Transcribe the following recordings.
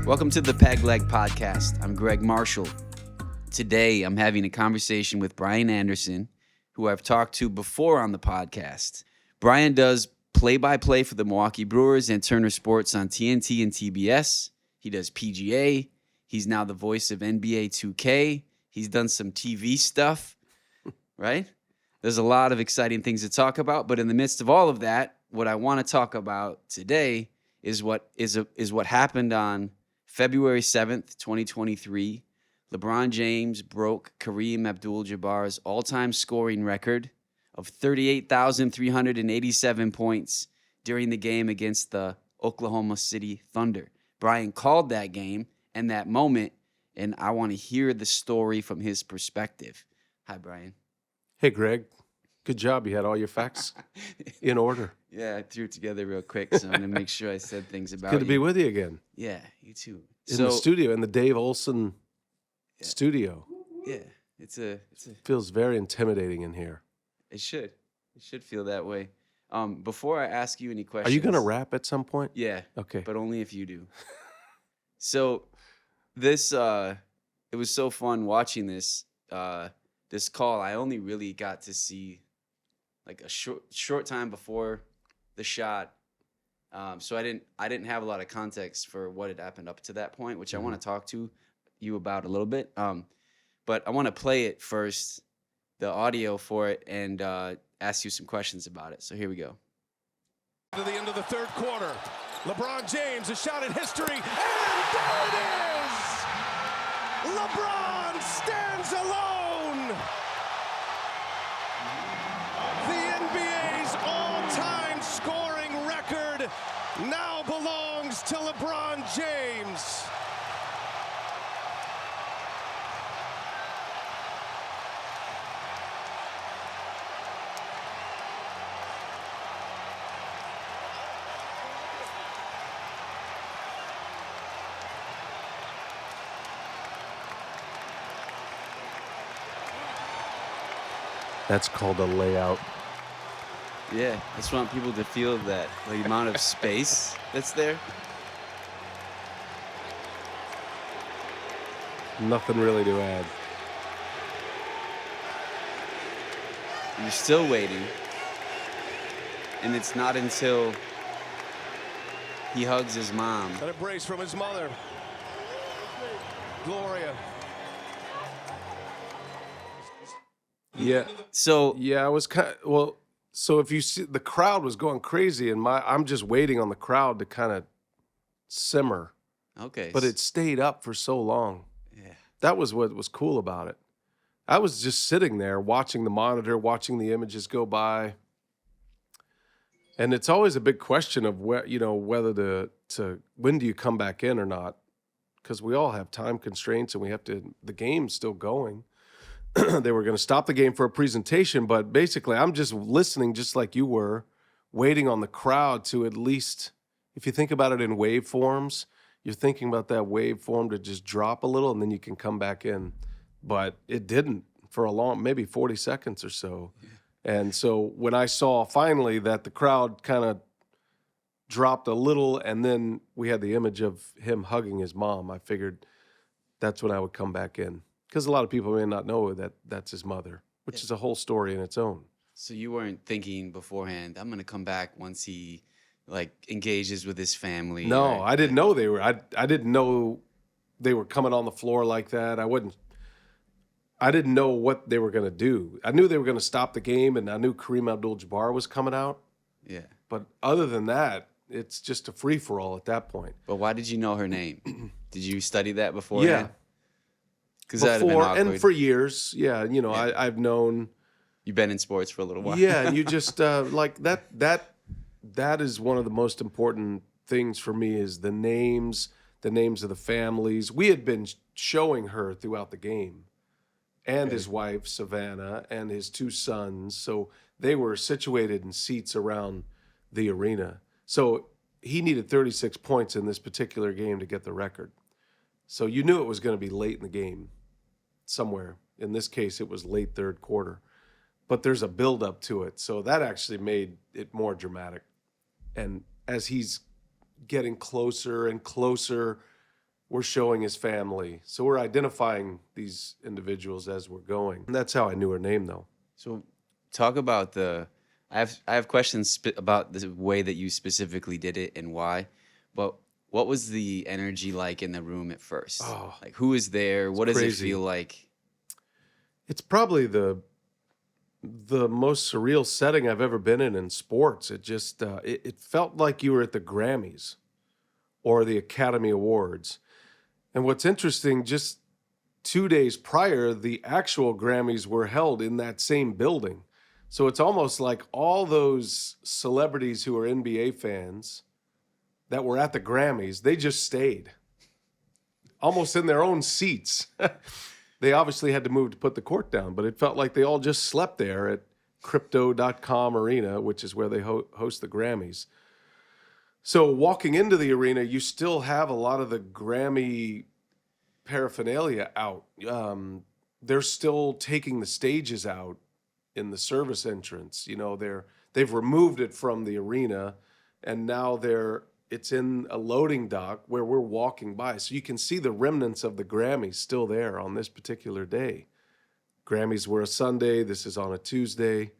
Welcome to the PegLeg Podcast. I'm Greg Marshall. Today, I'm having a conversation with Brian Anderson, who I've talked to before on the podcast. Brian does play-by-play for the Milwaukee Brewers and Turner Sports on TNT and TBS. He does PGA. He's now the voice of NBA 2K. He's done some TV stuff, right? There's a lot of exciting things to talk about, but in the midst of all of that, what I want to talk about today is what happened on February 7th, 2023. LeBron James broke Kareem Abdul-Jabbar's all-time scoring record of 38,387 points during the game against the Oklahoma City Thunder. Brian called that game and that moment, and I want to hear the story from his perspective. Hi, Brian. Hey, Greg. Good job. You had all your facts in order. Yeah, I threw it together real quick, so I'm going to make sure I said things about Good to be with you again. Yeah, you too. In the studio, in the Dave Olson studio. Yeah, it feels very intimidating in here. It should feel that way. Before I ask you any questions, are you going to rap at some point? Yeah. Okay. But only if you do. So this it was so fun watching this call. I only really got to see like a short time before the shot. So I didn't have a lot of context for what had happened up to that point, which I want to talk to you about a little bit. But I want to play it first, the audio for it, and ask you some questions about it. So here we go. To the end of the third quarter, LeBron James, a shot at history, and there it is! LeBron stands alone! The NBA's all-time scoring record now belongs to LeBron James. That's called a layout. Yeah, I just want people to feel that the amount of space that's there. Nothing really to add. You're still waiting. And it's not until he hugs his mom. An embrace from his mother, Gloria. Yeah. So yeah, I was so if you see, the crowd was going crazy, and I'm just waiting on the crowd to kind of simmer. Okay. But it stayed up for so long. Yeah. That was what was cool about it. I was just sitting there watching the monitor, watching the images go by. And it's always a big question of whether to when do you come back in or not, because we all have time constraints and the game's still going. They were going to stop the game for a presentation, but basically I'm just listening just like you were, waiting on the crowd to at least, if you think about it in waveforms, you're thinking about that waveform to just drop a little and then you can come back in. But it didn't for maybe 40 seconds or so. Yeah. And so when I saw finally that the crowd kind of dropped a little and then we had the image of him hugging his mom, I figured that's when I would come back in. Because a lot of people may not know that that's his mother, which is a whole story in its own. So you weren't thinking beforehand, I'm going to come back once he engages with his family. No, I didn't know they were. I didn't know they were coming on the floor like that. I didn't know what they were going to do. I knew they were going to stop the game, and I knew Kareem Abdul-Jabbar was coming out. Yeah. But other than that, it's just a free-for-all at that point. But why did you know her name? Did you study that before? Yeah. Before and for years, yeah. I've known. You've been in sports for a little while. Yeah, and you just like that. That is one of the most important things for me is the names of the families. We had been showing her throughout the game, and his wife Savannah and his two sons. So they were situated in seats around the arena. So he needed 36 points in this particular game to get the record. So you knew it was going to be late in the game somewhere. In this case, it was late third quarter. But there's a build-up to it. So that actually made it more dramatic. And as he's getting closer and closer, we're showing his family. So we're identifying these individuals as we're going. And that's how I knew her name, though. So talk about I have questions about the way that you specifically did it and why, but what was the energy like in the room at first? Oh, like who is there? What does crazy. it feel like? It's probably the most surreal setting I've ever been in sports. It just it felt like you were at the Grammys or the Academy Awards. And what's interesting, just 2 days prior, the actual Grammys were held in that same building. So it's almost like all those celebrities who are NBA fans that were at the Grammys, they just stayed almost in their own seats. They obviously had to move to put the court down, but it felt like they all just slept there at Crypto.com Arena, which is where they host the Grammys. So walking into the arena, you still have a lot of the Grammy paraphernalia out. They're still taking the stages out in the service entrance. You know, they've removed it from the arena, and now it's in a loading dock where we're walking by. So you can see the remnants of the Grammys still there on this particular day. Grammys were a Sunday. This is on a Tuesday.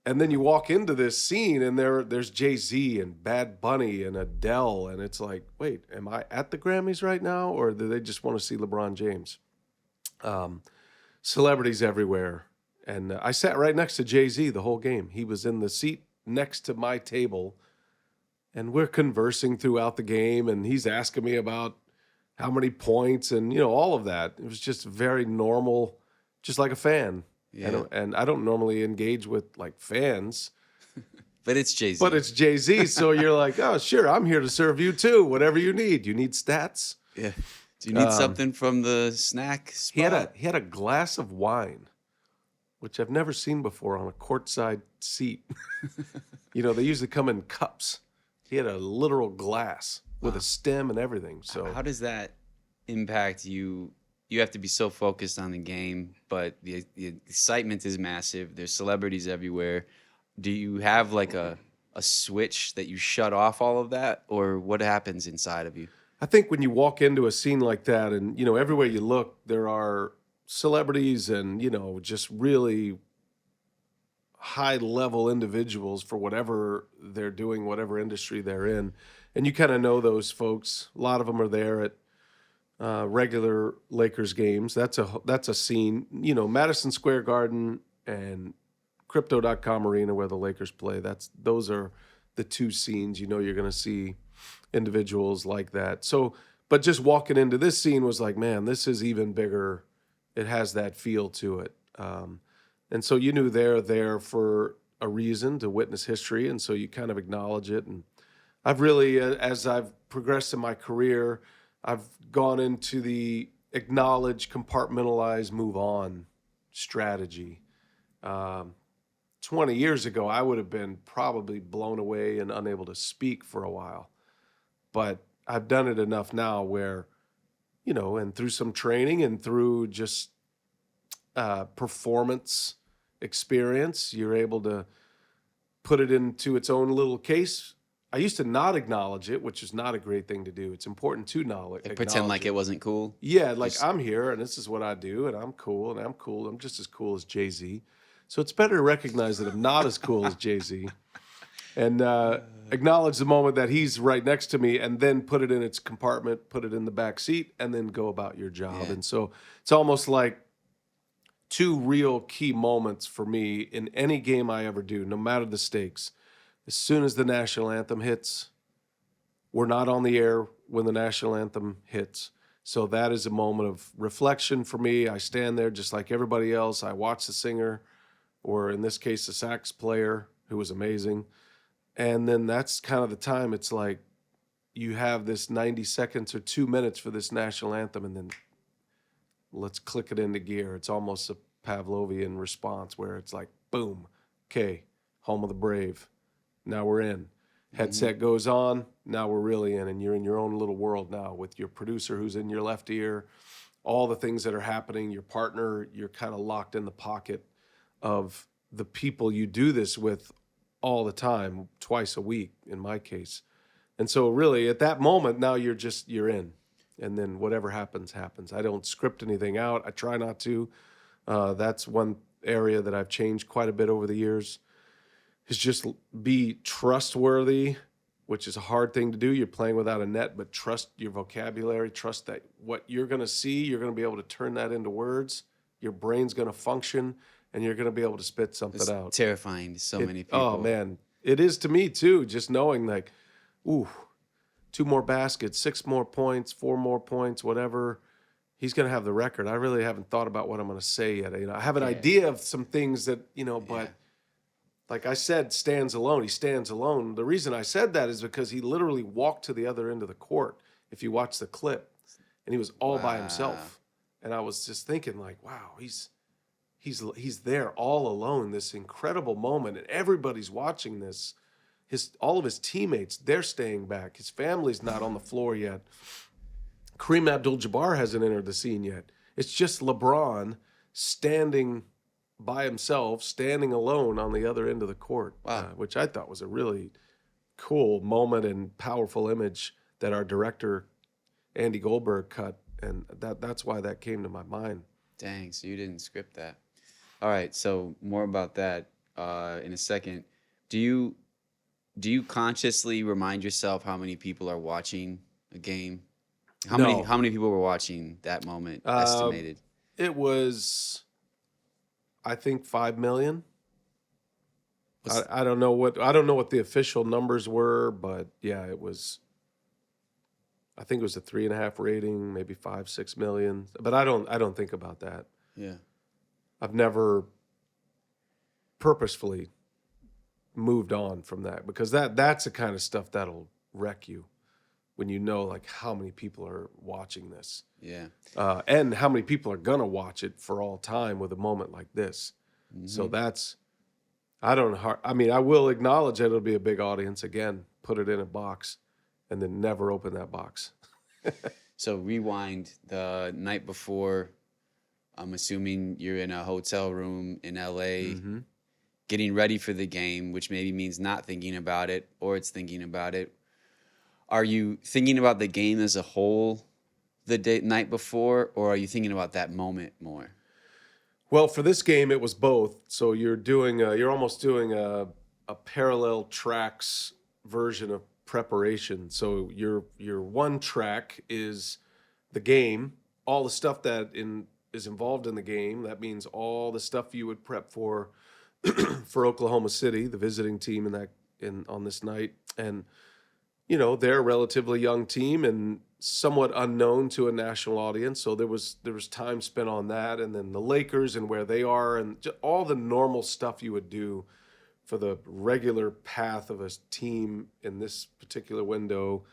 And then you walk into this scene, and there's Jay-Z and Bad Bunny and Adele, and it's like, wait, am I at the Grammys right now, or do they just want to see LeBron James? Celebrities everywhere. And I sat right next to Jay-Z the whole game. He was in the seat next to my table, and we're conversing throughout the game, and he's asking me about how many points and, you know, all of that. It was just very normal, just like a fan. Yeah. And I don't normally engage with like fans. But it's Jay-Z. But it's Jay-Z, so you're like, oh, sure, I'm here to serve you too. Whatever you need. You need stats? Yeah. Do you need something from the snack spot? He had a glass of wine, which I've never seen before on a courtside seat. You know, they usually come in cups. He had a literal glass with a stem and everything. So how does that impact you? You have to be so focused on the game, but the excitement is massive. There's celebrities everywhere. Do you have like a switch that you shut off all of that, or what happens inside of you? I think when you walk into a scene like that, and, you know, everywhere you look, there are celebrities and, you know, just really high-level individuals for whatever they're doing, whatever industry they're in. And you kind of know those folks. A lot of them are there at regular Lakers games. That's a scene. You know, Madison Square Garden and Crypto.com Arena where the Lakers play. Those are the two scenes. You know, you're going to see individuals like that. So, but just walking into this scene was like, man, this is even bigger. It has that feel to it. And so you knew they're there for a reason, to witness history. And so you kind of acknowledge it. And I've really, as I've progressed in my career, I've gone into the acknowledge, compartmentalize, move on strategy. 20 years ago, I would have been probably blown away and unable to speak for a while. But I've done it enough now where, you know, and through some training and through just performance experience, you're able to put it into its own little case. I used to not acknowledge it, which is not a great thing to do. It's important to Like pretend like it wasn't cool? Yeah, like I'm here and this is what I do and I'm cool and I'm cool. I'm just as cool as Jay-Z. So it's better to recognize that I'm not as cool as Jay-Z and acknowledge the moment that he's right next to me and then put it in its compartment, put it in the back seat, and then go about your job. Yeah. And so it's almost like two real key moments for me in any game I ever do, no matter the stakes. As soon as the national anthem hits, we're not on the air when the national anthem hits. So that is a moment of reflection for me. I stand there just like everybody else. I watch the singer, or in this case, the sax player, who was amazing. And then that's kind of the time. It's like you have this 90 seconds or 2 minutes for this national anthem, and then let's click it into gear. It's almost a Pavlovian response where it's like, boom, okay, home of the brave. Now we're in. Headset goes on. Now we're really in, and you're in your own little world now with your producer who's in your left ear, all the things that are happening, your partner, you're kind of locked in the pocket of the people you do this with all the time, twice a week in my case. And so really at that moment, now you're in. And then whatever happens, happens. I don't script anything out. I try not to. That's one area that I've changed quite a bit over the years, is just be trustworthy, which is a hard thing to do. You're playing without a net, but trust your vocabulary. Trust that what you're going to see, you're going to be able to turn that into words. Your brain's going to function, and you're going to be able to spit something It's out. terrifying to so many people. Oh, man. It is to me, too, just knowing, like, ooh, 2 more baskets, 6 more points, 4 more points, whatever. He's going to have the record. I really haven't thought about what I'm going to say yet. I have an idea of some things that, but like I said, stands alone. He stands alone. The reason I said that is because he literally walked to the other end of the court, if you watch the clip, and he was all by himself. And I was just thinking, like, wow, he's there all alone, this incredible moment, and everybody's watching this. All of his teammates, they're staying back. His family's not on the floor yet. Kareem Abdul-Jabbar hasn't entered the scene yet. It's just LeBron standing by himself, standing alone on the other end of the court, which I thought was a really cool moment and powerful image that our director, Andy Goldberg, cut. And that's why that came to my mind. Dang, so you didn't script that. All right, so more about that in a second. Do you consciously remind yourself how many people are watching a game? How many people were watching that moment estimated? It was, I think, 5 million. I don't know what the official numbers were, but yeah, it was. I think it was a 3.5 rating, maybe 5-6 million. But I don't think about that. Yeah, I've never purposefully moved on from that, because that's the kind of stuff that'll wreck you when you know, like, how many people are watching this. Yeah. And how many people are gonna watch it for all time with a moment like this. Mm-hmm. So that's, I will acknowledge that it'll be a big audience again, put it in a box, and then never open that box. So rewind the night before. I'm assuming you're in a hotel room in LA, getting ready for the game, which maybe means not thinking about it, or it's thinking about it. Are you thinking about the game as a whole the night before, or are you thinking about that moment more? Well, for this game, it was both. So you're almost doing a parallel tracks version of preparation. So your one track is the game, all the stuff that is involved in the game. That means all the stuff you would prep for Oklahoma City, the visiting team on this night. And they're a relatively young team and somewhat unknown to a national audience. So there was time spent on that, and then the Lakers and where they are, and just all the normal stuff you would do for the regular path of a team in this particular window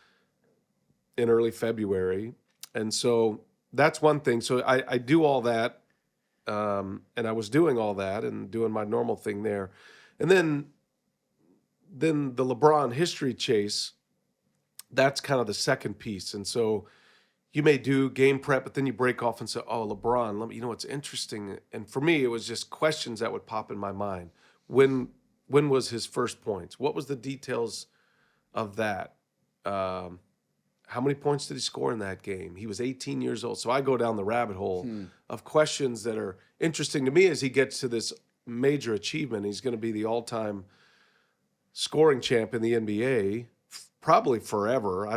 in early February. And so that's one thing. So I do all that, and I was doing all that and doing my normal thing there. And then the LeBron history chase, that's kind of the second piece. And so you may do game prep, but then you break off and say, oh, LeBron, what's interesting. And for me, it was just questions that would pop in my mind. When was his first points? What was the details of that? How many points did he score in that game? He was 18 years old. So I go down the rabbit hole of questions that are interesting to me as he gets to this major achievement. He's going to be the all-time scoring champ in the NBA, probably forever.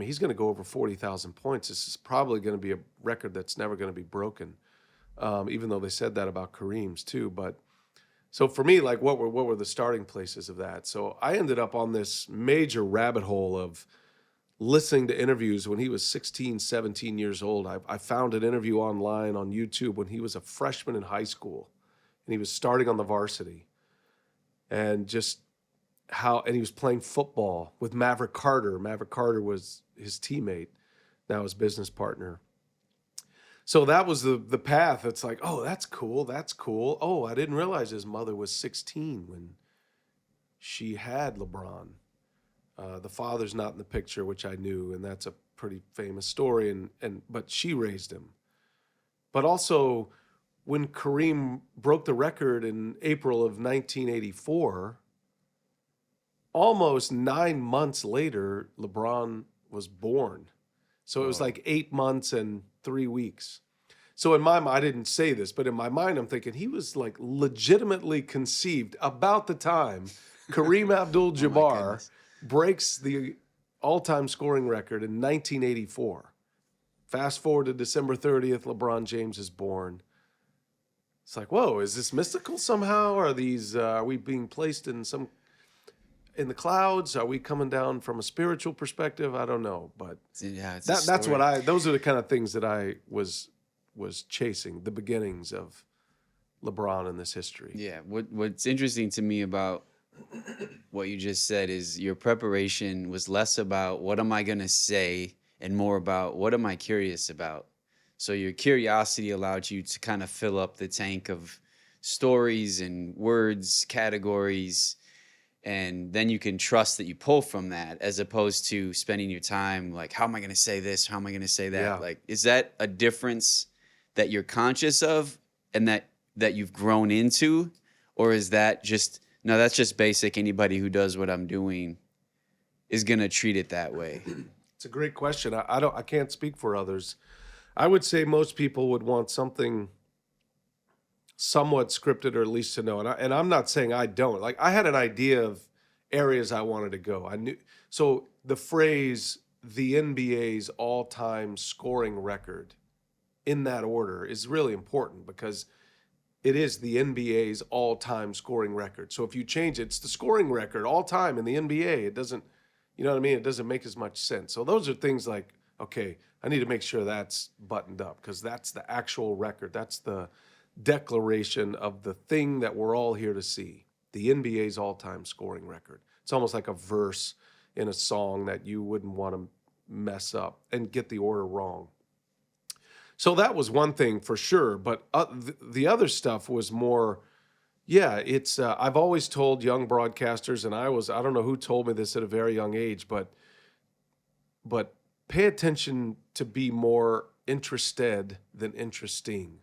He's going to go over 40,000 points. This is probably going to be a record that's never going to be broken, even though they said that about Kareem's too. But so for me, like, what were the starting places of that? So I ended up on this major rabbit hole of listening to interviews when he was 16, 17 years old. I found an interview online on YouTube when he was a freshman in high school, and he was starting on the varsity, and just and he was playing football with Maverick Carter. Maverick Carter was his teammate, now his business partner. So that was the path. It's like, oh, that's cool. That's cool. Oh, I didn't realize his mother was 16 when she had LeBron. The father's not in the picture, which I knew, and that's a pretty famous story. But she raised him. But also, when Kareem broke the record in April of 1984, almost 9 months later, LeBron was born. So it was like 8 months and 3 weeks. So in my mind, I didn't say this, but in my mind, I'm thinking he was like legitimately conceived about the time Kareem Abdul-Jabbar goodness. breaks the all-time scoring record in 1984. Fast forward to December 30th, LeBron James is born. It's like, whoa, is this mystical somehow? Are we being placed in the clouds? Are we coming down from a spiritual perspective? I don't know, but Yeah, it's that's what those are the kind of things that I was chasing, the beginnings of LeBron in this history. Yeah, what's interesting to me about what you just said is your preparation was less about what am I going to say and more about what am I curious about. So your curiosity allowed you to kind of fill up the tank of stories and words, categories, and then you can trust that you pull from that as opposed to spending your time like, how am I going to say this? How am I going to say that? Yeah. Like, is that a difference that you're conscious of and that you've grown into? Or is that just, no, that's just basic. Anybody who does what I'm doing is going to treat it that way. It's a great question. I can't speak for others. I would say most people would want something somewhat scripted or at least to know. And I'm not saying I don't. Like I had an idea of areas I wanted to go. I knew so the phrase the NBA's all-time scoring record in that order is really important because it is the NBA's all-time scoring record. So if you change it, it's the scoring record all time in the NBA. It doesn't, you know what I mean? It doesn't make as much sense. So those are things like, okay, I need to make sure that's buttoned up because that's the actual record. That's the declaration of the thing that we're all here to see, the NBA's all-time scoring record. It's almost like a verse in a song that you wouldn't want to mess up and get the order wrong. So that was one thing for sure, but the other stuff was more, yeah, it's, I've always told young broadcasters, and I don't know who told me this at a very young age, but pay attention to be more interested than interesting.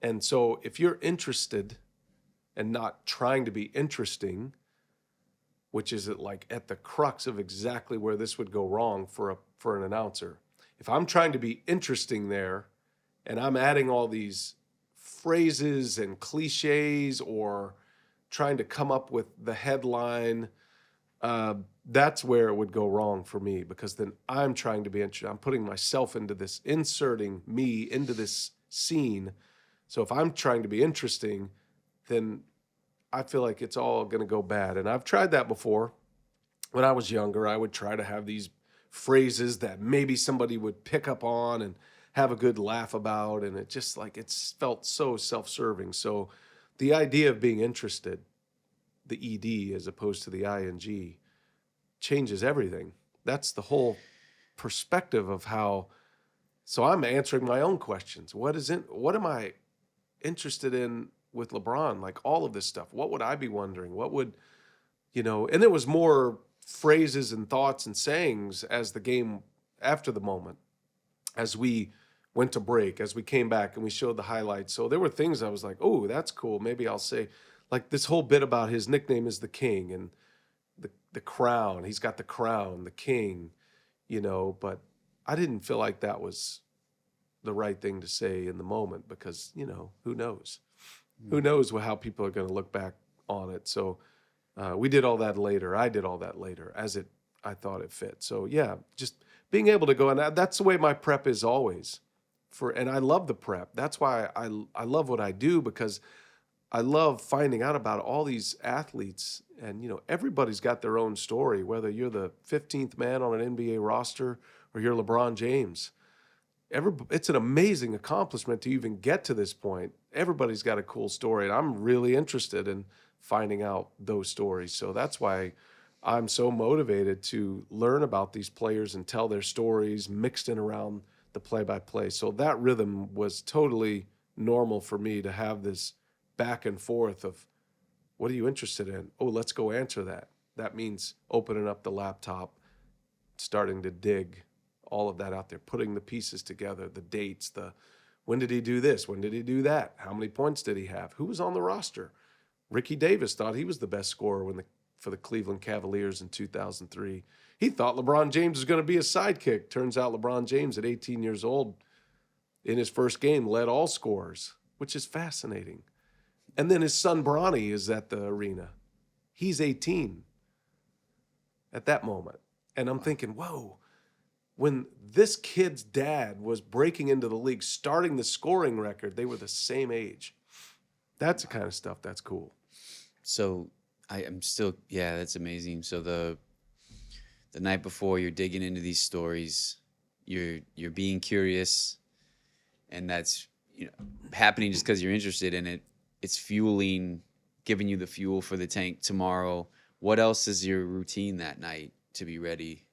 And so if you're interested and not trying to be interesting, which is at the crux of exactly where this would go wrong for an announcer. If I'm trying to be interesting there and I'm adding all these phrases and cliches or trying to come up with the headline, that's where it would go wrong for me because then I'm trying to be interesting. I'm putting myself into this, inserting me into this scene. So if I'm trying to be interesting, then I feel like it's all going to go bad. And I've tried that before. When I was younger, I would try to have these phrases that maybe somebody would pick up on and have a good laugh about. And it just it's felt so self-serving. So the idea of being interested, the ED as opposed to the ING, changes everything. That's the whole perspective of how. So I'm answering my own questions. What am I interested in with LeBron? Like all of this stuff. What would I be wondering? What would, and there was more phrases and thoughts and sayings as the game after the moment, as we went to break, as we came back and we showed the highlights. So there were things I was like, oh, that's cool. Maybe I'll say, like this whole bit about his nickname is the King and the crown. He's got the crown, the King, but I didn't feel like that was the right thing to say in the moment because, who knows? Who knows how people are going to look back on it. So we did all that later. I did all that later I thought it fit. So yeah, just being able to go, and that's the way my prep is always. And I love the prep. That's why I love what I do because I love finding out about all these athletes. And, everybody's got their own story, whether you're the 15th man on an NBA roster or you're LeBron James. It's an amazing accomplishment to even get to this point. Everybody's got a cool story, and I'm really interested in finding out those stories. So that's why I'm so motivated to learn about these players and tell their stories mixed in around the play-by-play. So that rhythm was totally normal for me to have this back and forth of, what are you interested in? Oh, let's go answer that. That means opening up the laptop, starting to dig all of that out there, putting the pieces together, the dates, when did he do this? When did he do that? How many points did he have? Who was on the roster? Ricky Davis thought he was the best scorer when the for the Cleveland Cavaliers in 2003. He thought LeBron James was going to be his sidekick. Turns out LeBron James, at 18 years old, in his first game, led all scorers, which is fascinating. And then his son Bronny is at the arena. He's 18 at that moment. And I'm thinking, whoa, when this kid's dad was breaking into the league, starting the scoring record, they were the same age. That's the kind of stuff that's cool. So I'm still, yeah, that's amazing. So the night before, you're digging into these stories, you're being curious, and that's happening just because you're interested in it. It's fueling, giving you the fuel for the tank tomorrow. What else is your routine that night to be ready?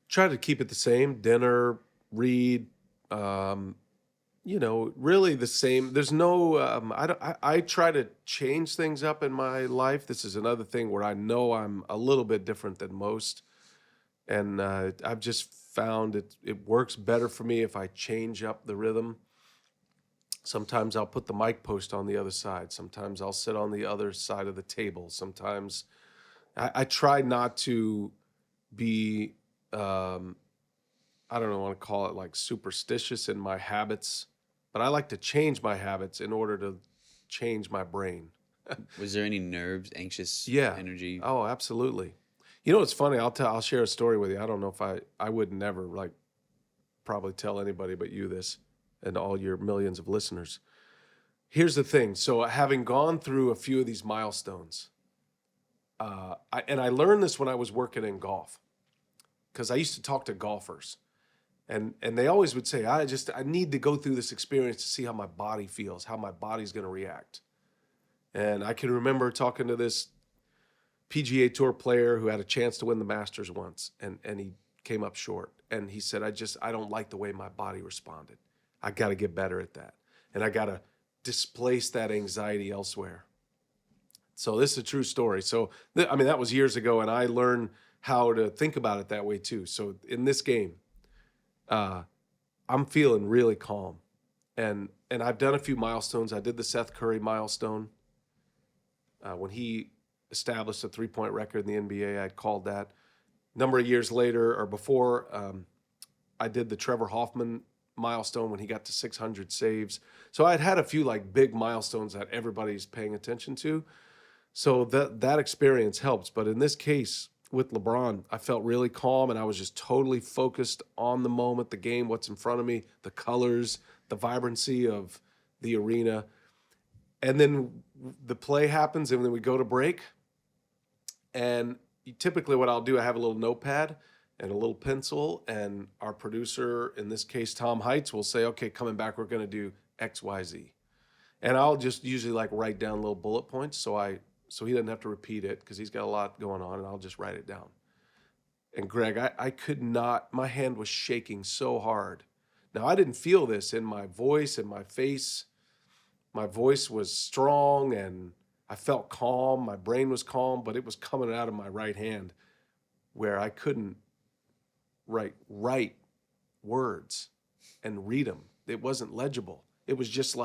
Try to keep it the same. Dinner, read, really the same. There's no, I try to change things up in my life. This is another thing where I know I'm a little bit different than most. And I've just found it works better for me if I change up the rhythm. Sometimes I'll put the mic post on the other side. Sometimes I'll sit on the other side of the table. Sometimes I try not to be, I don't know, I want to call it like superstitious in my habits, but I like to change my habits in order to change my brain. Was there any nerves, anxious energy? Oh, absolutely. You know, it's funny. I'll share a story with you. I don't know if I would never probably tell anybody but you this and all your millions of listeners. Here's the thing. So having gone through a few of these milestones, I learned this when I was working in golf, because I used to talk to golfers, and they always would say, I need to go through this experience to see how my body feels, how my body's going to react. And I can remember talking to this PGA Tour player who had a chance to win the Masters once, and he came up short. And he said, I don't like the way my body responded. I got to get better at that. And I got to displace that anxiety elsewhere. So this is a true story. So, that was years ago, and I learned how to think about it that way too. So in this game, I'm feeling really calm. And I've done a few milestones. I did the Seth Curry milestone. When he established a three-point record in the NBA, I called that. A number of years later, or before, I did the Trevor Hoffman milestone when he got to 600 saves. So I'd had a few big milestones that everybody's paying attention to. So that experience helps. But in this case with LeBron, I felt really calm, and I was just totally focused on the moment, the game, what's in front of me, the colors, the vibrancy of the arena. And then the play happens, and then we go to break. And typically what I'll do, I have a little notepad and a little pencil, and our producer, in this case, Tom Heights, will say, okay, coming back, we're going to do X, Y, Z. And I'll just usually write down little bullet points so he doesn't have to repeat it, because he's got a lot going on, and I'll just write it down. And Greg, I could not, my hand was shaking so hard. Now, I didn't feel this in my voice and my face. My voice was strong, and I felt calm. My brain was calm, but it was coming out of my right hand where I couldn't write words and read them. It wasn't legible. It was just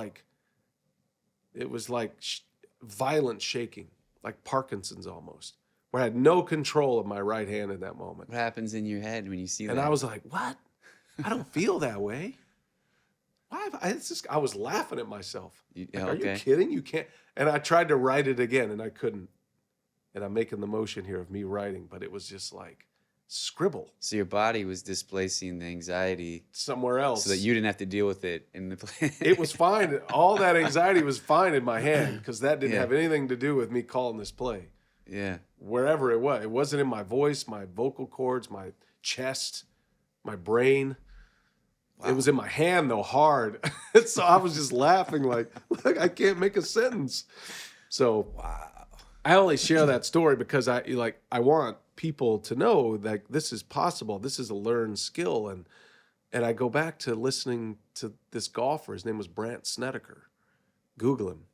violent shaking, like Parkinson's almost, where I had no control of my right hand in that moment. What happens in your head when you see that? And I was like, what? I don't feel that way. Why I was laughing at myself. Are you kidding? You can't. And I tried to write it again, and I couldn't. And I'm making the motion here of me writing, but it was just scribble. So your body was displacing the anxiety somewhere else, so that you didn't have to deal with it in the play. It was fine. All that anxiety was fine in my hand, because that didn't have anything to do with me calling this play. Yeah. Wherever it was. It wasn't in my voice, my vocal cords, my chest, my brain. Wow. It was in my hand, though, hard. So I was just laughing like I can't make a sentence. So wow. I only share that story because I want people to know that this is possible. This is a learned skill. And I go back to listening to this golfer. His name was Brandt Snedeker. Google him.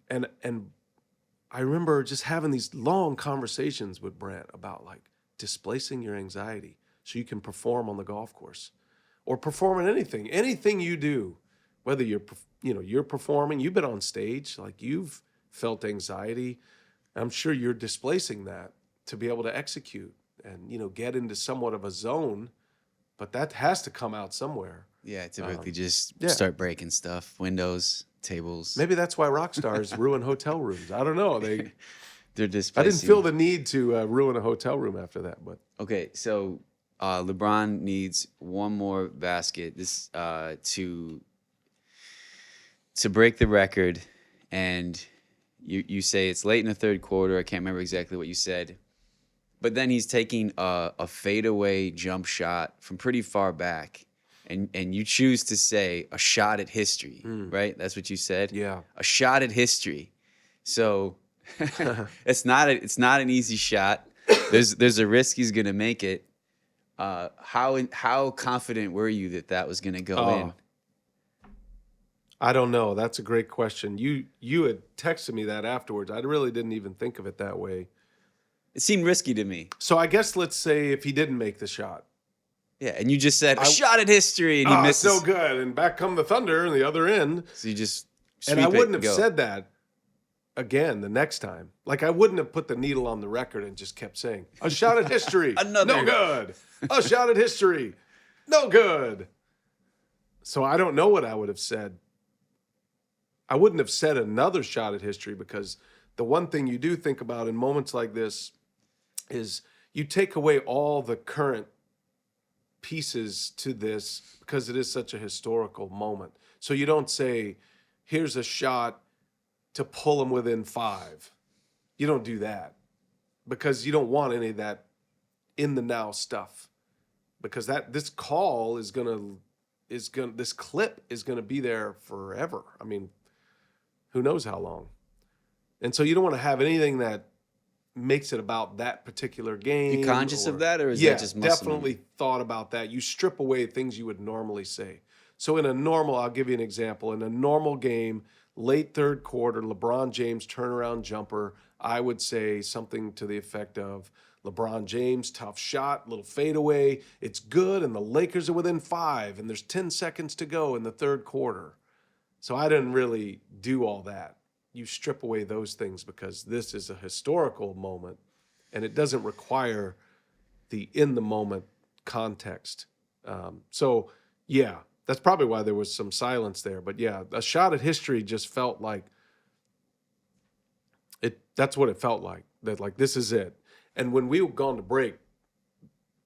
And I remember just having these long conversations with Brandt about displacing your anxiety so you can perform on the golf course, or perform in anything you do, whether you're performing, you've been on stage, you've felt anxiety, I'm sure you're displacing that to be able to execute and, get into somewhat of a zone, but that has to come out somewhere. Yeah, typically just yeah. start breaking stuff, windows, tables. Maybe that's why rock stars ruin hotel rooms. I don't know. They're displacing. I didn't feel the need to ruin a hotel room after that, but Okay, so LeBron needs one more basket to break the record, and you say it's late in the third quarter. I can't remember exactly what you said, but then he's taking a fadeaway jump shot from pretty far back, and you choose to say a shot at history, right? That's what you said. Yeah, a shot at history. So it's not an easy shot. There's a risk he's gonna make it. How confident were you that was gonna go in? I don't know. That's a great question. You had texted me that afterwards. I really didn't even think of it that way. It seemed risky to me. So I guess let's say if he didn't make the shot. Yeah, and you just said a shot at history, and he misses. So good, and back come the Thunder on the other end. So you just and I wouldn't have said that again the next time. Like I wouldn't have put the needle on the record and just kept saying a shot at history, no good. A shot at history, no good. So I don't know what I would have said. I wouldn't have said another shot at history because the one thing you do think about in moments like this is you take away all the current pieces to this because it is such a historical moment. So you don't say, here's a shot to pull them within 5. You don't do that because you don't want any of that in the now stuff because this call this clip is gonna be there forever. I mean, who knows how long? And so you don't want to have anything that makes it about that particular game. You conscious of that, or is that just muscle definitely memory? Thought about that. You strip away things you would normally say. So I'll give you an example. In a normal game, late third quarter, LeBron James turnaround jumper, I would say something to the effect of, LeBron James, tough shot, little fadeaway. It's good, and the Lakers are within 5, and there's 10 seconds to go in the third quarter. So I didn't really do all that. You strip away those things because this is a historical moment, and it doesn't require the in-the-moment context. So, yeah, that's probably why there was some silence there. But, yeah, a shot at history just felt like it. That's what it felt like, that like this is it. And when we were gone to break,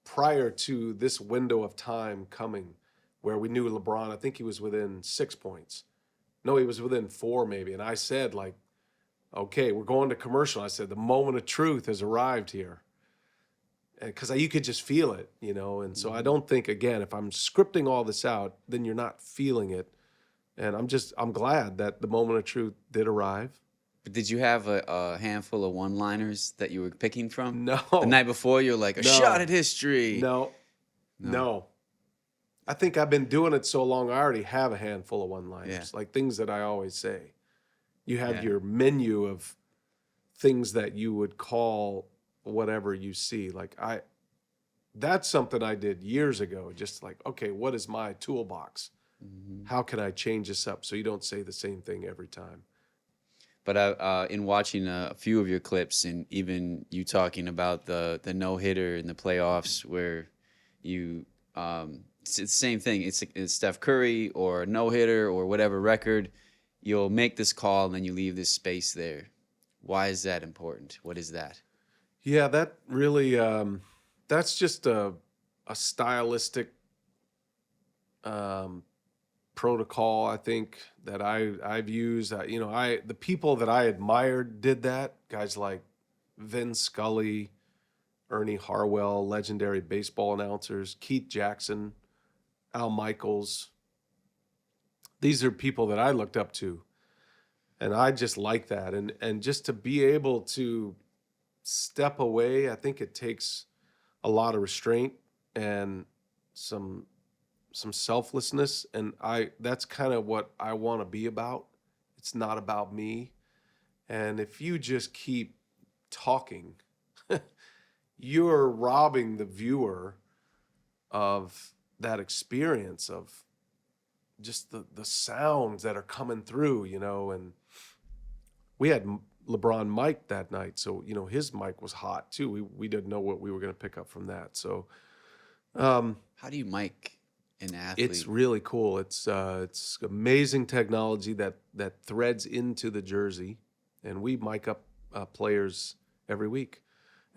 prior to this window of time coming where we knew LeBron, I think he was within 6 points. No, he was within 4 maybe. And I said, like, okay, we're going to commercial. I said, the moment of truth has arrived here. Because you could just feel it, And so I don't think, again, if I'm scripting all this out, then you're not feeling it. And I'm glad that the moment of truth did arrive. But did you have a handful of one-liners that you were picking from? No. The night before, you're like, a shot at history. No. I think I've been doing it so long, I already have a handful of one-liners, like things that I always say. You have your menu of things that you would call whatever you see. That's something I did years ago, just like, okay, what is my toolbox? Mm-hmm. How can I change this up so you don't say the same thing every time? But in watching a few of your clips and even you talking about the no-hitter in the playoffs where you it's the same thing. It's Steph Curry or a no-hitter or whatever record. You'll make this call and then you leave this space there. Why is that important? What is that? Yeah, that really that's just a stylistic protocol, I think, that I've used. The people that I admired did that. Guys like Vin Scully, Ernie Harwell, legendary baseball announcers, Keith Jackson, Al Michaels. These are people that I looked up to, and I just like that. And just to be able to step away, I think it takes a lot of restraint and some selflessness, and that's kind of what I want to be about. It's not about me. And if you just keep talking, you're robbing the viewer of that experience of just the sounds that are coming through, and we had LeBron mic that night. So, his mic was hot too. We didn't know what we were going to pick up from that. So, How do you mic an athlete? it's really cool. It's amazing technology that threads into the jersey, and we mic up players every week.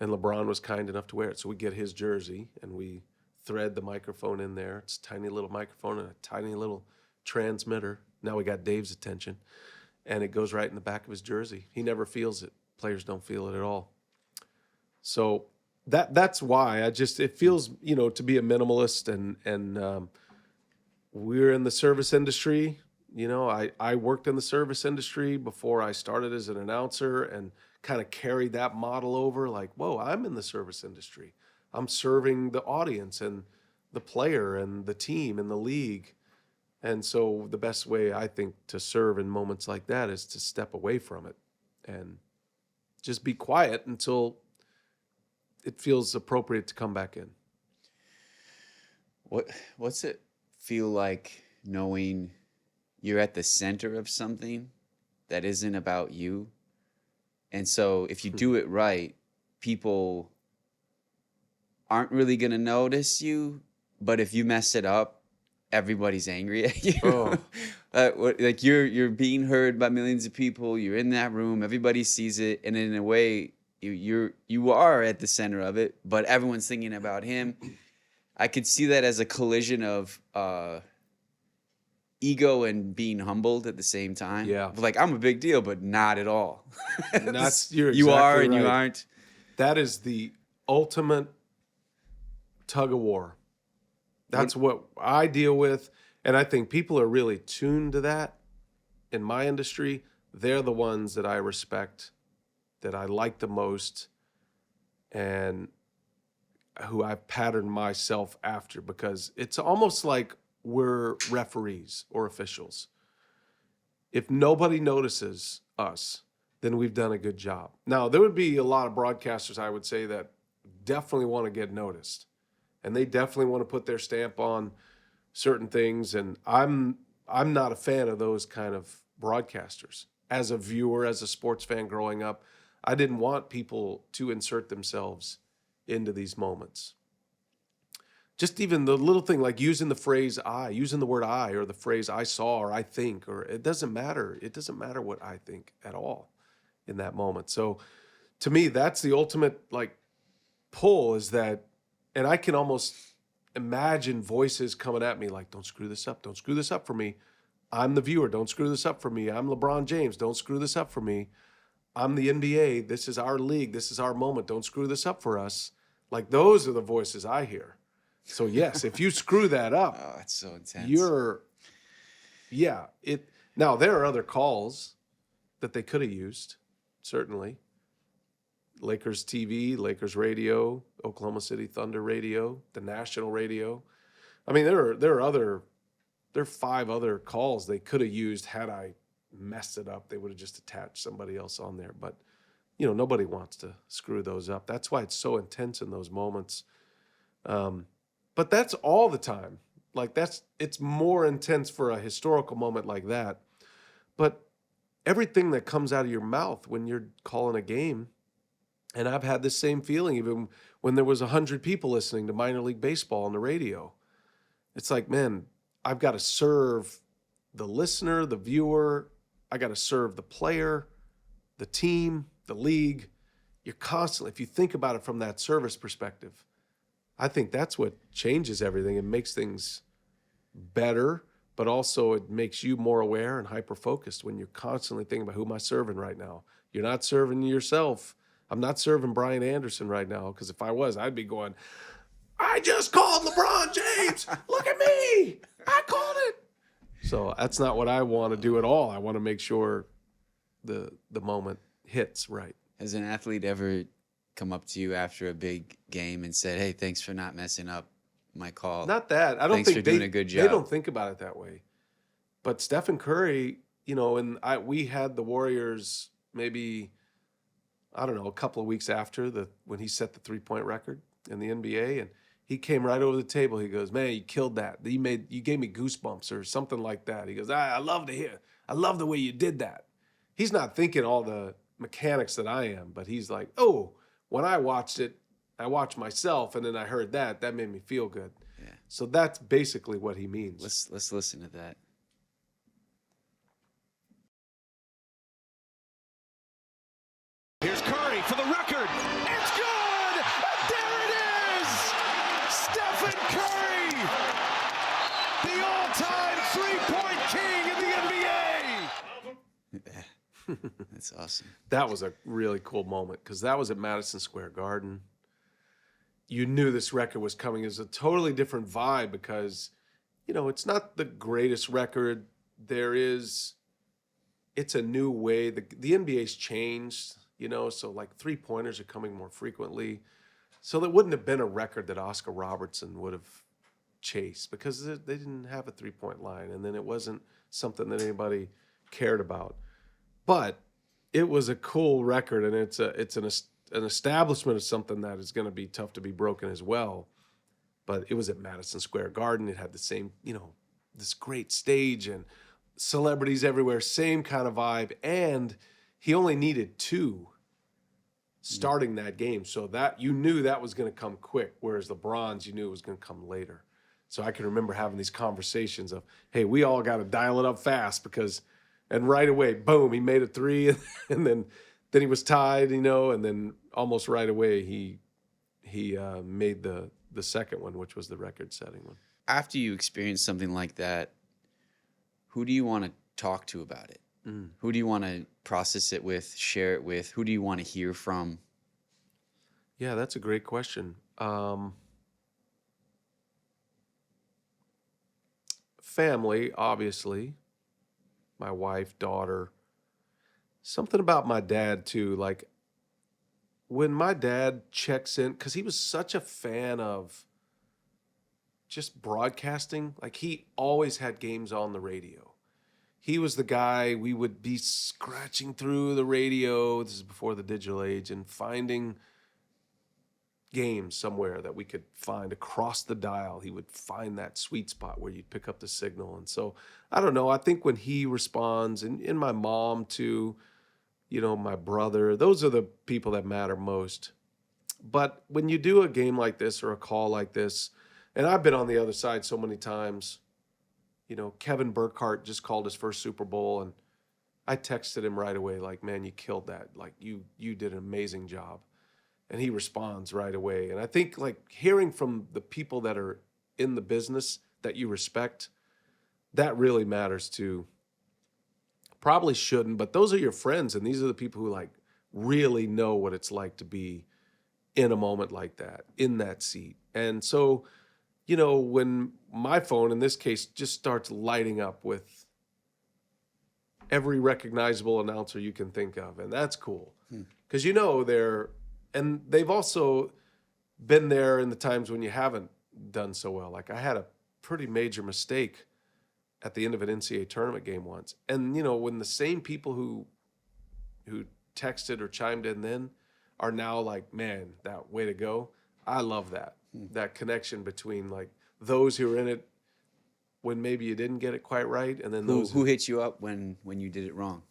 And LeBron was kind enough to wear it, so we get his jersey and we thread the microphone in there. It's a tiny little microphone and a tiny little transmitter. Now we got Dave's attention, and it goes right in the back of his jersey. He never feels it. Players don't feel it at all. So that's why it feels, to be a minimalist, and we're in the service industry. I worked in the service industry before I started as an announcer, and kind of carried that model over, like, whoa, I'm in the service industry. I'm serving the audience and the player and the team and the league. And so the best way, I think, to serve in moments like that is to step away from it and just be quiet until it feels appropriate to come back in. What's it feel like knowing you're at the center of something that isn't about you? And so if you do it right, people aren't really going to notice you. But if you mess it up, everybody's angry at you. Oh. Like you're being heard by millions of people. You're in that room. Everybody sees it. And in a way, you are at the center of it, but everyone's thinking about him. I could see that as a collision of ego and being humbled at the same time. Yeah. Like, I'm a big deal, but not at all. You're you exactly are and right. you aren't. That is the ultimate tug of war. That's what I deal with. And I think people are really tuned to that in my industry. They're the ones that I respect, that I like the most, and who I've patterned myself after, because it's almost like we're referees or officials. If nobody notices us, then we've done a good job. Now, there would be a lot of broadcasters, I would say, that definitely want to get noticed, and they definitely want to put their stamp on certain things, and I'm not a fan of those kind of broadcasters. As a viewer, as a sports fan growing up, I didn't want people to insert themselves into these moments. Just even the little thing like using the phrase I, using the word I, or the phrase I saw or I think, or it doesn't matter. It doesn't matter what I think at all in that moment. So to me, that's the ultimate pull, is that, and I can almost imagine voices coming at me like, don't screw this up. Don't screw this up for me. I'm the viewer. Don't screw this up for me. I'm LeBron James. Don't screw this up for me. I'm the NBA. This is our league. This is our moment. Don't screw this up for us. Like, those are the voices I hear. So yes, if you screw that up, Oh, it's so intense. Now there are other calls that they could have used, certainly. Lakers TV, Lakers radio, Oklahoma City Thunder radio, the national radio. I mean, there are 5 other calls they could have used. Had I messed it up, they would have just attached somebody else on there. But nobody wants to screw those up. That's why it's so intense in those moments. But that's all the time. It's more intense for a historical moment like that. But everything that comes out of your mouth when you're calling a game, and I've had this same feeling even when there was 100 people listening to minor league baseball on the radio. It's like, man, I've got to serve the listener, the viewer. I got to serve the player, the team, the league. You're constantly, if you think about it from that service perspective, I think that's what changes everything and makes things better, but also it makes you more aware and hyper-focused when you're constantly thinking about, who am I serving right now? You're not serving yourself. I'm not serving Brian Anderson right now, because if I was, I'd be going, I just called LeBron James. Look at me. I called it. So that's not what I want to do at all. I want to make sure the moment hits right. Has an athlete ever come up to you after a big game and said, hey, thanks for not messing up my call? Not that. I don't Thanks think for doing a good job. They don't think about it that way. But Stephen Curry, and we had the Warriors maybe, I don't know, a couple of weeks after when he set the 3-point record in the NBA, and he came right over the table. He goes, man, you killed that. You gave me goosebumps or something like that. He goes, I love to hear. I love the way you did that. He's not thinking all the mechanics that I am, but he's like, oh, when I watched it, I watched myself, and then I heard that made me feel good. Yeah. So that's basically what he means. Let's listen to that. Here's Curry for the record. It's good! And there it is! Stephen Curry! The all-time three-point king in the NBA! That's awesome. That was a really cool moment because that was at Madison Square Garden. You knew this record was coming. It was a totally different vibe because, it's not the greatest record. It's a new way. The NBA's changed, so like three-pointers are coming more frequently. So that wouldn't have been a record that Oscar Robertson would have chased because they didn't have a three-point line, and then it wasn't something that anybody cared about. But it was a cool record, and it's an establishment of something that is going to be tough to be broken as well. But it was at Madison Square Garden. It had the same, this great stage and celebrities everywhere, same kind of vibe. And he only needed 2 starting that game. So that you knew that was going to come quick, whereas LeBron's, you knew it was going to come later. So I can remember having these conversations of, hey, we all got to dial it up fast and right away, boom, he made a 3, and then he was tied, and then almost right away he made the second one, which was the record-setting one. After you experience something like that, who do you want to talk to about it? Who do you want to process it with, share it with? Who do you want to hear from? Yeah, that's a great question. Family, obviously. My wife, daughter. Something about my dad, too. Like, when my dad checks in, because he was such a fan of just broadcasting, like, he always had games on the radio. He was the guy, we would be scratching through the radio, this is before the digital age, and finding games somewhere that we could find across the dial. He would find that sweet spot where you'd pick up the signal. And so, I don't know, I think when he responds, and my mom too, my brother, those are the people that matter most. But when you do a game like this or a call like this, and I've been on the other side so many times, Kevin Burkhardt just called his first Super Bowl, and I texted him right away, like, man, you killed that. Like, you did an amazing job. And he responds right away. And I think, like, hearing from the people that are in the business that you respect, that really matters too. Probably shouldn't, but those are your friends, and these are the people who, like, really know what it's like to be in a moment like that, in that seat. And so, when my phone, in this case, just starts lighting up with every recognizable announcer you can think of, and that's cool. Because and they've also been there in the times when you haven't done so well. Like, I had a pretty major mistake at the end of an NCAA tournament game once. And, when the same people who texted or chimed in then are now like, man, that way to go. I love that. That connection between, like, those who are in it when maybe you didn't get it quite right, and then those who hit you up when you did it wrong.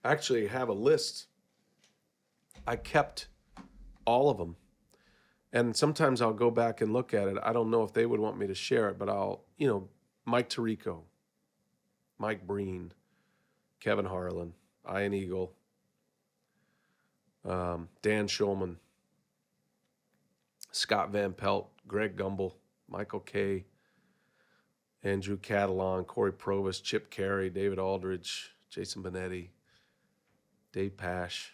I actually have a list. I kept all of them. And sometimes I'll go back and look at it. I don't know if they would want me to share it, but I'll, Mike Tirico, Mike Breen, Kevin Harlan, Ian Eagle, Dan Schulman, Scott Van Pelt, Greg Gumbel, Michael Kay, Andrew Catalan, Corey Provis, Chip Carey, David Aldridge, Jason Benetti, Dave Pash.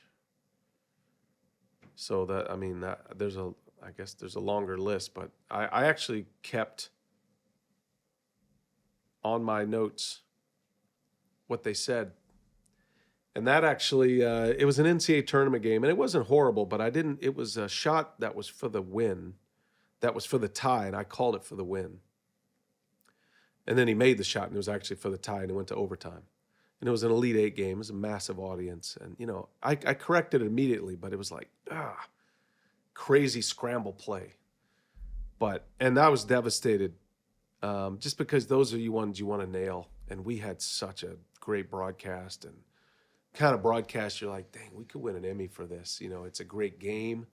So I guess there's a longer list, but I actually kept on my notes what they said. And that actually, it was an NCAA tournament game, and it wasn't horrible, but it was a shot that was for the win, that was for the tie, and I called it for the win. And then he made the shot, and it was actually for the tie, and it went to overtime. And it was an Elite Eight game. It was a massive audience. And, I corrected it immediately, but it was like, crazy scramble play. And I was devastated just because those are the ones you want to nail. And we had such a great broadcast, and kind of broadcast you're like, dang, we could win an Emmy for this. It's a great game.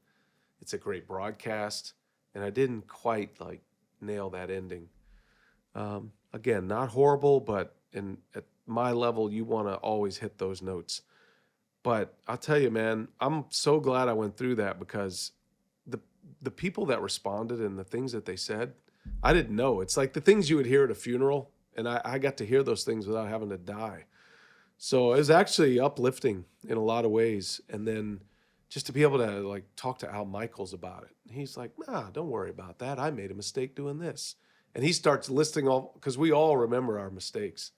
It's a great broadcast. And I didn't quite like nail that ending. Again, not horrible, but at my level, you want to always hit those notes. But I'll tell you, man, I'm so glad I went through that because the people that responded and the things that they said, I didn't know. It's like the things you would hear at a funeral, and I got to hear those things without having to die. So it was actually uplifting in a lot of ways. And then just to be able to like talk to Al Michaels about it. He's like, nah, don't worry about that. I made a mistake doing this. And he starts listing all, because we all remember our mistakes.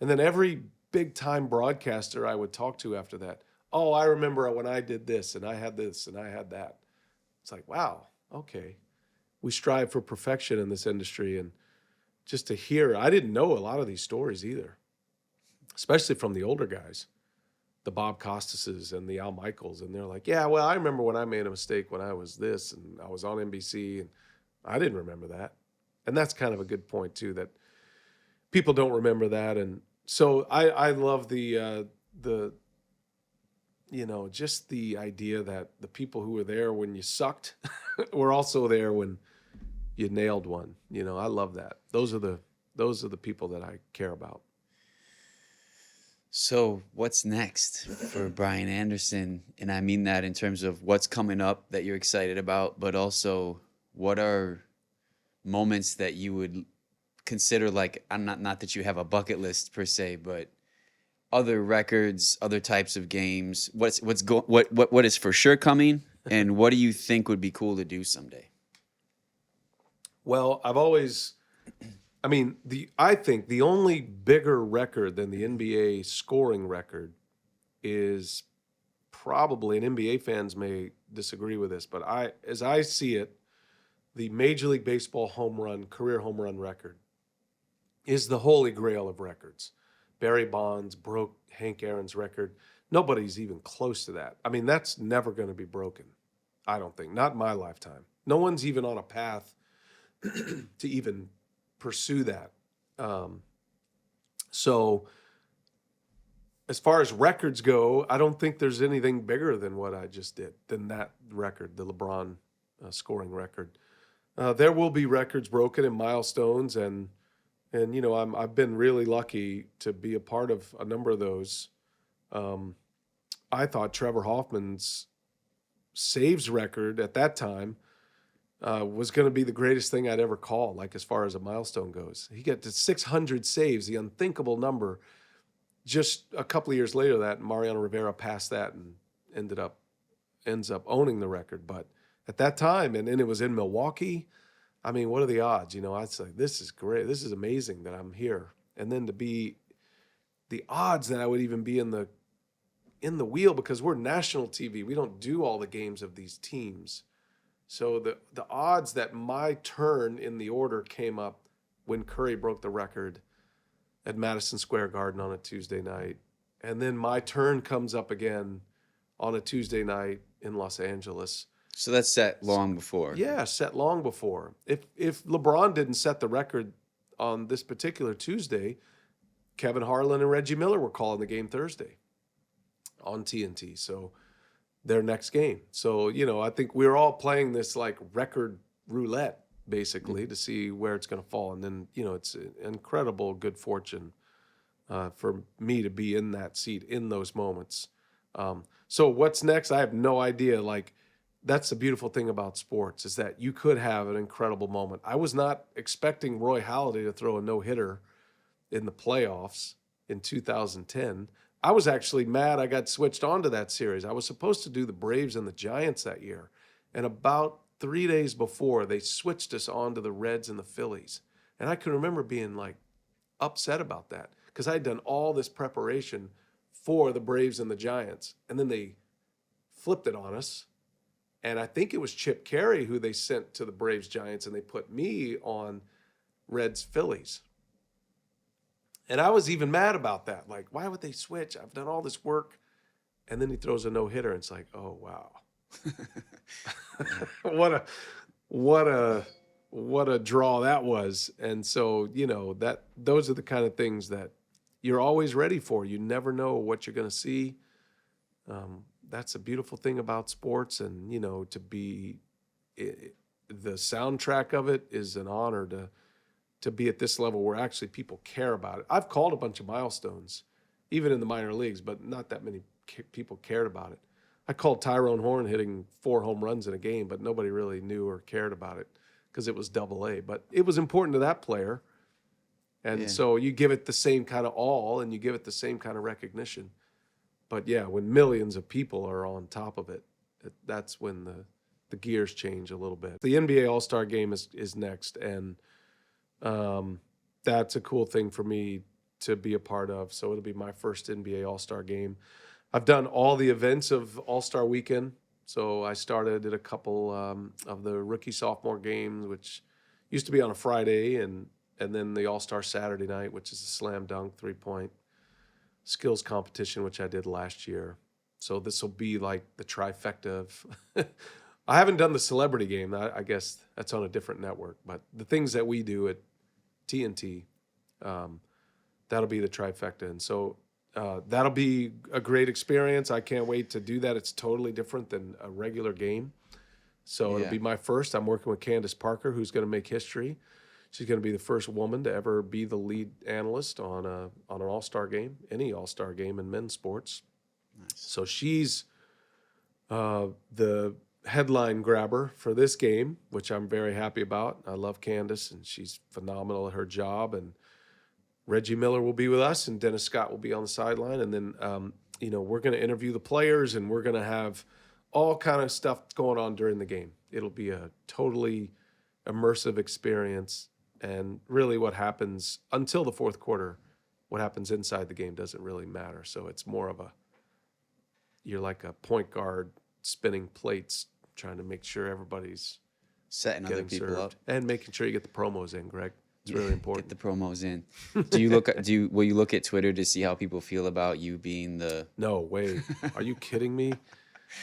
And then every big time broadcaster I would talk to after that, oh, I remember when I did this and I had this and I had that. It's like, wow, okay. We strive for perfection in this industry. And just to hear, I didn't know a lot of these stories either, especially from the older guys, the Bob Costases and the Al Michaels. And they're like, yeah, well, I remember when I made a mistake when I was this and I was on NBC and I didn't remember that. And that's kind of a good point too, that people don't remember that. And so I love the just the idea that the people who were there when you sucked were also there when you nailed one. I love that. Those are the people that I care about. So what's next for Brian Anderson? And I mean that in terms of what's coming up that you're excited about, but also what are moments that you would consider like, I'm not that you have a bucket list per se, but other records, other types of games. What is for sure coming, and what do you think would be cool to do someday? Well, I think the only bigger record than the NBA scoring record is probably, and NBA fans may disagree with this, but as I see it, the Major League Baseball career home run record is the holy grail of records. Barry Bonds broke Hank Aaron's record. Nobody's even close to that. I mean, that's never going to be broken, I don't think. Not in my lifetime. No one's even on a path to even pursue that. So as far as records go, I don't think there's anything bigger than what I just did, than that record, the LeBron scoring record. There will be records broken and milestones, and I've been really lucky to be a part of a number of those. I thought Trevor Hoffman's saves record at that time was going to be the greatest thing I'd ever call, like as far as a milestone goes. He got to 600 saves, the unthinkable number. Just a couple of years later, that Mariano Rivera passed that and ends up owning the record. But at that time, and then it was in Milwaukee. I mean, what are the odds? I'd say, this is great. This is amazing that I'm here. And then to be the odds that I would even be in the wheel, because we're national TV. We don't do all the games of these teams. So the odds that my turn in the order came up when Curry broke the record at Madison Square Garden on a Tuesday night. And then my turn comes up again on a Tuesday night in Los Angeles. So that's set long before. Yeah, set long before. If LeBron didn't set the record on this particular Tuesday, Kevin Harlan and Reggie Miller were calling the game Thursday on TNT. So their next game. So, I think we're all playing this like record roulette basically to see where it's going to fall. And then, it's an incredible good fortune for me to be in that seat in those moments. So what's next? I have no idea. Like, that's the beautiful thing about sports, is that you could have an incredible moment. I was not expecting Roy Halladay to throw a no-hitter in the playoffs in 2010. I was actually mad I got switched onto that series. I was supposed to do the Braves and the Giants that year. And about 3 days before, they switched us onto the Reds and the Phillies. And I can remember being like upset about that, because I had done all this preparation for the Braves and the Giants. And then they flipped it on us. And I think it was Chip Carey who they sent to the Braves Giants, and they put me on Reds Phillies. And I was even mad about that. Like, why would they switch? I've done all this work. And then he throws a no-hitter, and it's like, oh, wow. What a draw that was. And so, those are the kind of things that you're always ready for. You never know what you're going to see. That's a beautiful thing about sports, and to be the soundtrack of it is an honor to be at this level where actually people care about it. I've called a bunch of milestones, even in the minor leagues, but not that many people cared about it. I called Tyrone Horn hitting 4 home runs in a game, but nobody really knew or cared about it because it was Double-A. But it was important to that player. And so you give it the same kind of all, and you give it the same kind of recognition. But yeah, when millions of people are on top of it, that's when the gears change a little bit. The NBA All-Star Game is next, and that's a cool thing for me to be a part of. So it'll be my first NBA All-Star Game. I've done all the events of All-Star Weekend. So I started at a couple of the rookie-sophomore games, which used to be on a Friday, and then the All-Star Saturday night, which is a slam dunk, 3-point skills competition, which I did last year. So this will be like the trifecta of I haven't done the celebrity game. I guess that's on a different network. But the things that we do at TNT, that'll be the trifecta. And so that'll be a great experience. I can't wait to do that. It's totally different than a regular game. So it'll be my first. I'm working with Candace Parker, who's going to make history. She's going to be the first woman to ever be the lead analyst on an All-Star game, any All-Star game in men's sports. Nice. So she's the headline grabber for this game, which I'm very happy about. I love Candace, and she's phenomenal at her job. And Reggie Miller will be with us, and Dennis Scott will be on the sideline. And then, we're going to interview the players, and we're going to have all kind of stuff going on during the game. It'll be a totally immersive experience. And really what happens until the fourth quarter, what happens inside the game doesn't really matter. So it's more of you're like a point guard spinning plates, trying to make sure everybody's setting other people served, up and making sure you get the promos in, Greg. It's really important. Get the promos in. Will you look at Twitter to see how people feel about you being the? No way. Are you kidding me?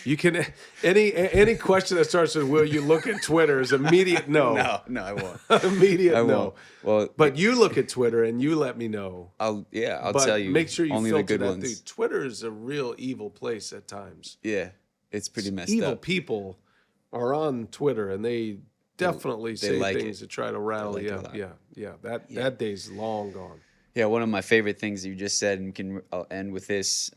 You can any question that starts with "Will you look at Twitter?" is immediate no. No, I won't. Immediate I no. won't. Well, but you look at Twitter and you let me know. I'll tell you. Make sure you only filter the good that ones. through. Twitter is a real evil place at times. Yeah, it's pretty messed evil up. People are on Twitter, and they definitely say like things to try to rattle you up. Yeah. That day's long gone. Yeah, one of my favorite things that you just said, and I'll end with this.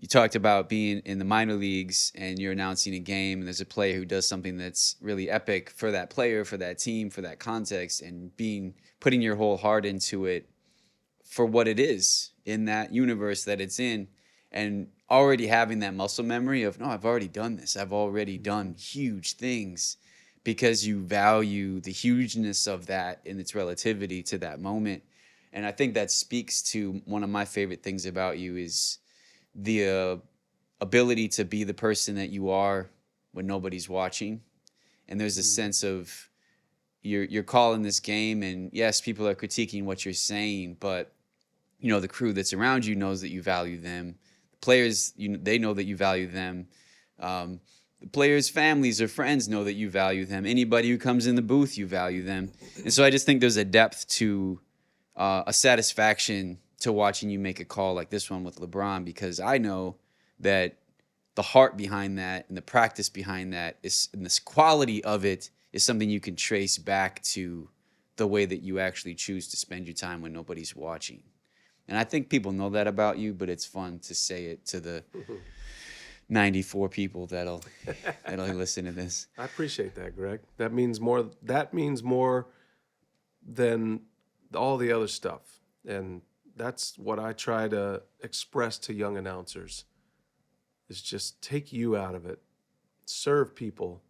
You talked about being in the minor leagues and you're announcing a game, and there's a player who does something that's really epic for that player, for that team, for that context, and putting your whole heart into it for what it is in that universe that it's in, and already having that muscle memory of, no, I've already done this. I've already done huge things, because you value the hugeness of that in its relativity to that moment. And I think that speaks to one of my favorite things about you is the ability to be the person that you are when nobody's watching. And there's a sense of you're calling this game, and yes, people are critiquing what you're saying, but the crew that's around you knows that you value them. The players, they know that you value them. The players' families or friends know that you value them. Anybody who comes in the booth, you value them. And so I just think there's a depth to a satisfaction to watching you make a call like this one with LeBron, because I know that the heart behind that and the practice behind that and this quality of it is something you can trace back to the way that you actually choose to spend your time when nobody's watching. And I think people know that about you, but it's fun to say it to the 94 people that'll listen to this. I appreciate that, Greg. That means more than all the other stuff. And that's what I try to express to young announcers, is just take you out of it. Serve people.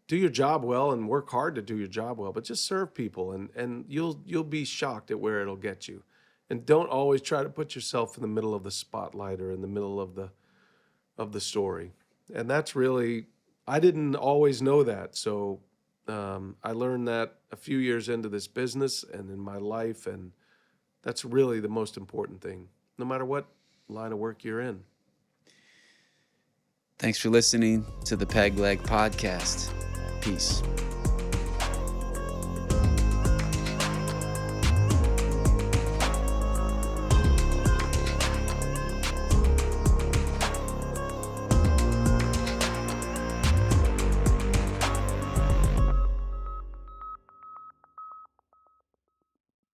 Do your job well and work hard to do your job well, but just serve people, and you'll be shocked at where it'll get you. And don't always try to put yourself in the middle of the spotlight or in the middle of the story. And that's really, I didn't always know that. So I learned that a few years into this business and in my life, and that's really the most important thing, no matter what line of work you're in. Thanks for listening to the PegLeg Podcast. Peace.